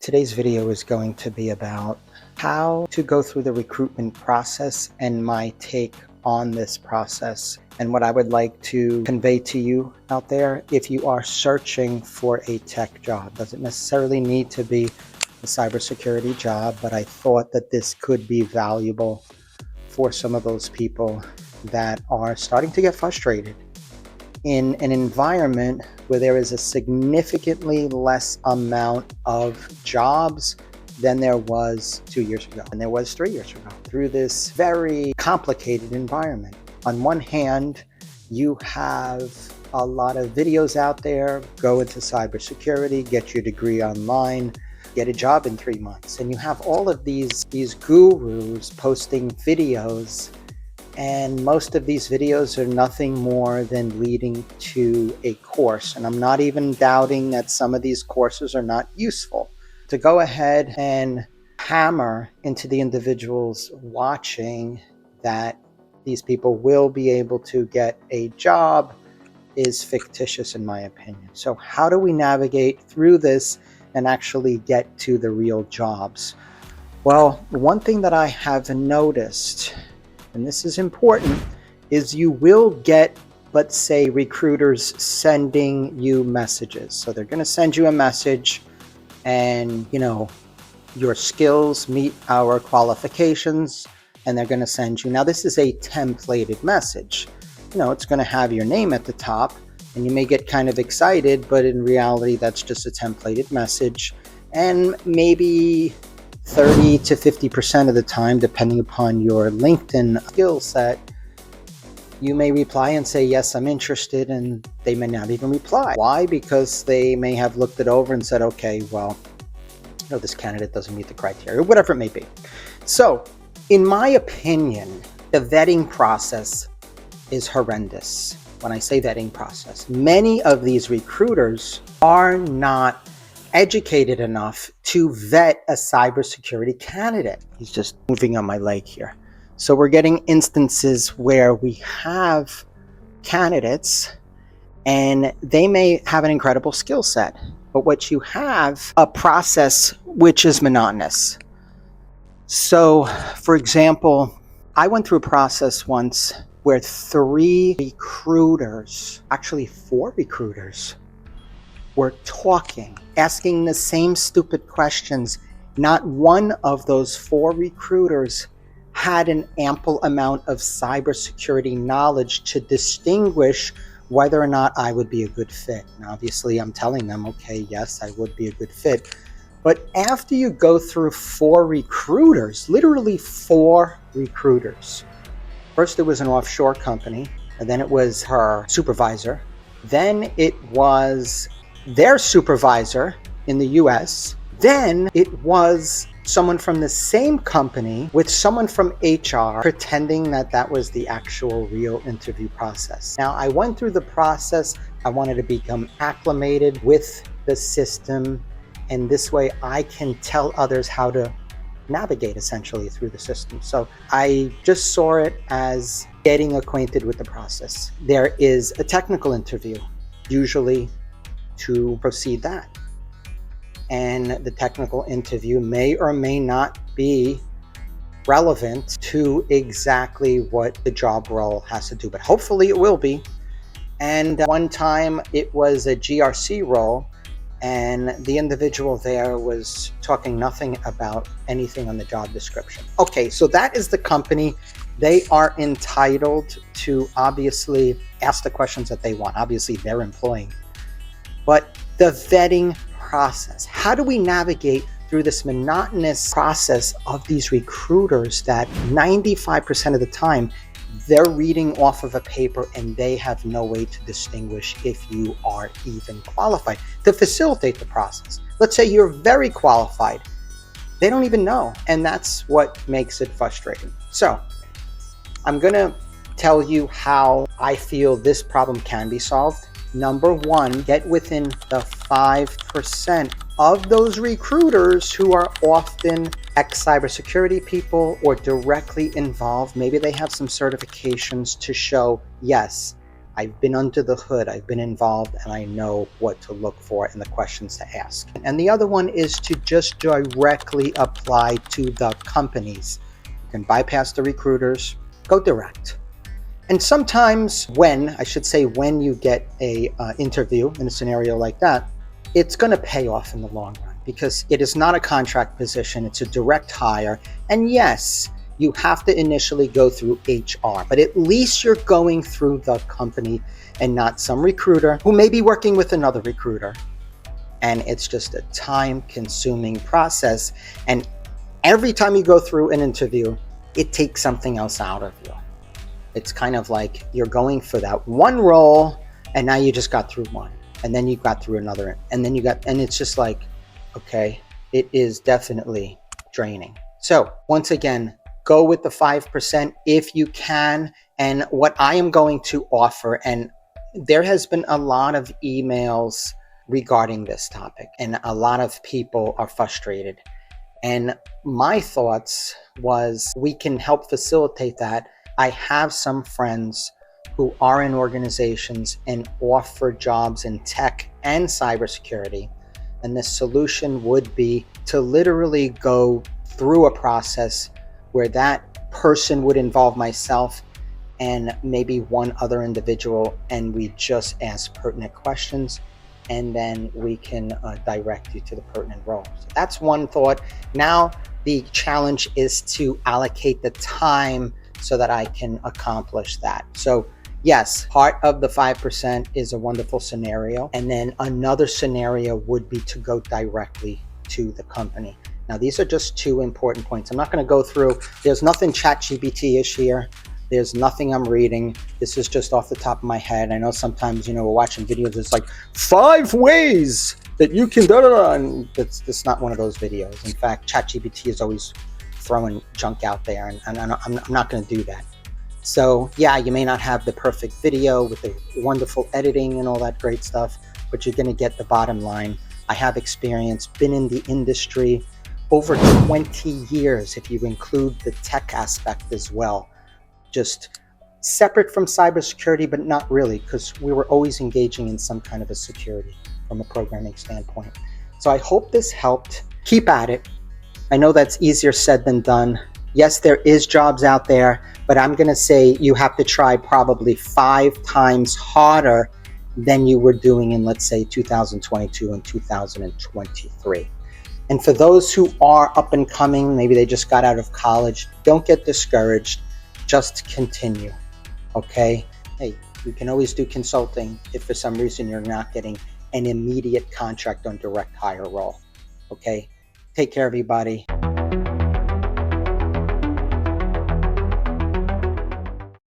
Today's video is going to be about how to go through the recruitment process and my take on this process and what I would like to convey to you out there if you are searching for a tech job. Doesn't necessarily need to be a cybersecurity job, but I thought that this could be valuable for some of those people that are starting to get frustrated in an environment where there is a significantly less amount of jobs than there was 2 years ago and there was 3 years ago, through this very complicated environment. On one hand, you have a lot of videos out there: go into cybersecurity, get your degree online, get a job in 3 months. And you have all of these gurus posting videos, and most of these videos are nothing more than leading to a course. And I'm not even doubting that some of these courses are not useful. To go ahead and hammer into the individuals watching that these people will be able to get a job is fictitious, in my opinion. So how do we navigate through this and actually get to the real jobs? Well, one thing that I have noticed, and this is important, is you will get, let's say, recruiters sending you messages. So they're going to send you a message and, your skills meet our qualifications, and they're going to send you. Now, this is a templated message. It's going to have your name at the top, and you may get kind of excited, but in reality, that's just a templated message. And maybe 30 to 50% of the time, depending upon your LinkedIn skill set, you may reply and say, yes, I'm interested, and they may not even reply. Why? Because they may have looked it over and said, okay, well, this candidate doesn't meet the criteria, whatever it may be. So, in my opinion, the vetting process is horrendous. When I say vetting process, many of these recruiters are not educated enough to vet a cybersecurity candidate. He's just moving on my leg here. So we're getting instances where we have candidates and they may have an incredible skill set, but what you have, a process which is monotonous. So, for example, I went through a process once where 3 recruiters, actually 4 recruiters, were talking, asking the same stupid questions. Not one of those 4 recruiters had an ample amount of cybersecurity knowledge to distinguish whether or not I would be a good fit. And obviously, I'm telling them, okay, yes, I would be a good fit. But after you go through 4 recruiters, literally 4 recruiters, first it was an offshore company, and then it was her supervisor, then it was their supervisor in the US, then it was someone from the same company with someone from HR pretending that that was the actual real interview process. Now, I went through the process. I wanted to become acclimated with the system, and this way I can tell others how to navigate essentially through the system. So I just saw it as getting acquainted with the process. There is a technical interview, usually, to proceed that. And the technical interview may or may not be relevant to exactly what the job role has to do, but hopefully it will be. And one time it was a GRC role, and the individual there was talking nothing about anything on the job description. Okay, so that is the company. They are entitled to obviously ask the questions that they want. Obviously, they're employing. But the vetting process, how do we navigate through this monotonous process of these recruiters that 95% of the time they're reading off of a paper and they have no way to distinguish if you are even qualified to facilitate the process? Let's say you're very qualified. They don't even know, and that's what makes it frustrating. So I'm going to tell you how I feel this problem can be solved. Number 1, get within the 5% of those recruiters who are often ex-cybersecurity people or directly involved. Maybe they have some certifications to show, yes, I've been under the hood, I've been involved, and I know what to look for and the questions to ask. And the other one is to just directly apply to the companies. You can bypass the recruiters, go direct. And sometimes when you get a interview in a scenario like that, it's going to pay off in the long run because it is not a contract position, it's a direct hire. And yes, you have to initially go through HR, but at least you're going through the company and not some recruiter who may be working with another recruiter. And it's just a time-consuming process. And every time you go through an interview, it takes something else out of you. It's kind of like you're going for that one role, and now you just got through one, and then you got through another, and then and it's just like, okay, it is definitely draining. So once again, go with the 5% if you can. And what I am going to offer, and there has been a lot of emails regarding this topic, and a lot of people are frustrated. And my thoughts was we can help facilitate that. I have some friends who are in organizations and offer jobs in tech and cybersecurity. And the solution would be to literally go through a process where that person would involve myself and maybe one other individual, and we just ask pertinent questions, and then we can direct you to the pertinent role. So that's one thought. Now the challenge is to allocate the time so that I can accomplish that. So yes, part of the 5% is a wonderful scenario. And then another scenario would be to go directly to the company. Now, these are just two important points. I'm not going to go through, there's nothing ChatGPT-ish here. There's nothing I'm reading. This is just off the top of my head. I know sometimes, we're watching videos, it's like 5 ways that you can da-da-da, and that's not one of those videos. In fact, ChatGPT is always throwing junk out there, and I'm not going to do that. So yeah, you may not have the perfect video with the wonderful editing and all that great stuff, but you're going to get the bottom line. I have experience, been in the industry over 20 years, if you include the tech aspect as well. Just separate from cybersecurity, but not really, because we were always engaging in some kind of a security from a programming standpoint. So I hope this helped. Keep at it. I know that's easier said than done. Yes, there is jobs out there, but I'm going to say you have to try probably 5 times harder than you were doing in, let's say, 2022 and 2023. And for those who are up and coming, maybe they just got out of college, don't get discouraged. Just continue, okay? Hey, you can always do consulting if for some reason you're not getting an immediate contract on direct hire role, okay? Take care, everybody.